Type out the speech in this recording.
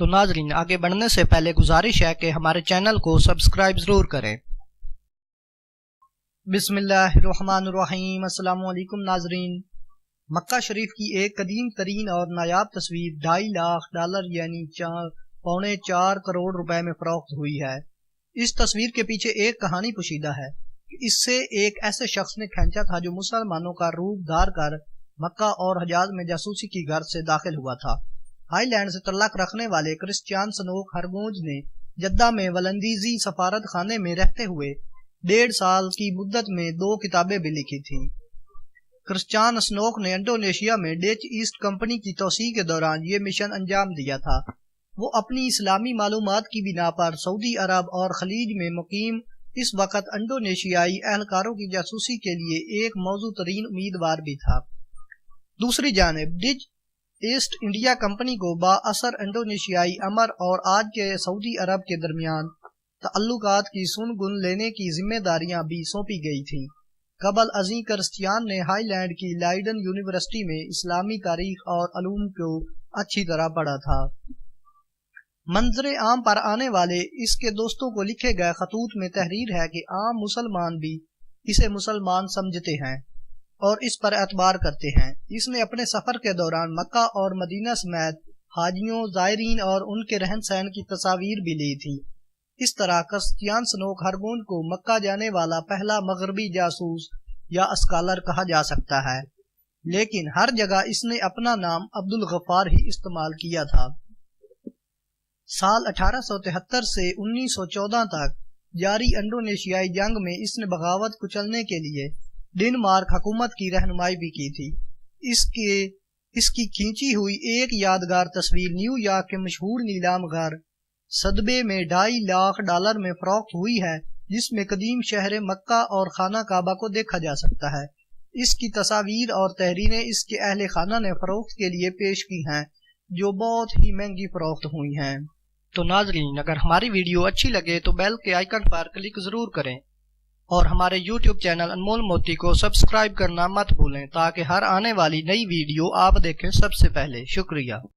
تو ناظرین آگے بڑھنے سے پہلے گزارش ہے کہ ہمارے چینل کو سبسکرائب ضرور کریں۔ بسم اللہ الرحمن الرحیم۔ السلام علیکم ناظرین۔ مکہ شریف کی ایک قدیم ترین اور نایاب تصویر $2.5 یعنی 4.25 کروڑ روپے میں فروخت ہوئی ہے۔ اس تصویر کے پیچھے ایک کہانی پوشیدہ ہے کہ اس سے ایک ایسے شخص نے کھینچا تھا جو مسلمانوں کا روپ دھار کر مکہ اور حجاز میں جاسوسی کی غرض سے داخل ہوا تھا۔ ہائی لینڈ سے تعلق رکھنے والے کرسچیان سنوک ہرگونج نے جدہ میں ولندیزی سفارت خانے میں رہتے ہوئے 1.5 سال کی مدت میں 2 کتابیں بھی لکھی تھیں۔ کرسچیان سنوک نے انڈونیشیا میں ڈچ ایسٹ کمپنی کی توسیع کے دوران یہ مشن انجام دیا تھا۔ وہ اپنی اسلامی معلومات کی بنا پر سعودی عرب اور خلیج میں مقیم اس وقت انڈونیشیائی اہلکاروں کی جاسوسی کے لیے ایک موزوں ترین امیدوار بھی تھا۔ دوسری جانب ڈچ ایسٹ انڈیا کمپنی کو با اثر انڈونیشیائی امر اور آج کے سعودی عرب کے درمیان تعلقات کی سن گن لینے کی ذمہ داریاں بھی سونپی گئی تھیں۔ قبل ازیں کرسچیان نے ہائی لینڈ کی لائڈن یونیورسٹی میں اسلامی تاریخ اور علوم کو اچھی طرح پڑھا تھا۔ منظر عام پر آنے والے اس کے دوستوں کو لکھے گئے خطوط میں تحریر ہے کہ عام مسلمان بھی اسے مسلمان سمجھتے ہیں اور اس پر اعتبار کرتے ہیں۔ اس نے اپنے سفر کے دوران مکہ اور مدینہ سمیت حاجیوں، زائرین اور ان کے رہن سہن کی تصاویر بھی لی تھی۔ اس طرح کرسچیان سنوک ہرگونج کو مکہ جانے والا پہلا مغربی جاسوس یا اسکالر کہا جا سکتا ہے، لیکن ہر جگہ اس نے اپنا نام عبد الغفار ہی استعمال کیا تھا۔ سال 1873 سے 1914 تک جاری انڈونیشیائی جنگ میں اس نے بغاوت کچلنے کے لیے ڈنمارک حکومت کی رہنمائی بھی کی تھی۔ اس کی کھینچی ہوئی ایک یادگار تصویر نیو یارک کے مشہور نیلام گھر صدبے میں $2.5 میں فروخت ہوئی ہے، جس میں قدیم شہر مکہ اور خانہ کعبہ کو دیکھا جا سکتا ہے۔ اس کی تصاویر اور تحریریں اس کے اہل خانہ نے فروخت کے لیے پیش کی ہیں، جو بہت ہی مہنگی فروخت ہوئی ہیں۔ تو ناظرین اگر ہماری ویڈیو اچھی لگے تو بیل کے آئیکن پر کلک ضرور کریں اور ہمارے یوٹیوب چینل انمول موتی کو سبسکرائب کرنا مت بھولیں تاکہ ہر آنے والی نئی ویڈیو آپ دیکھیں سب سے پہلے۔ شکریہ۔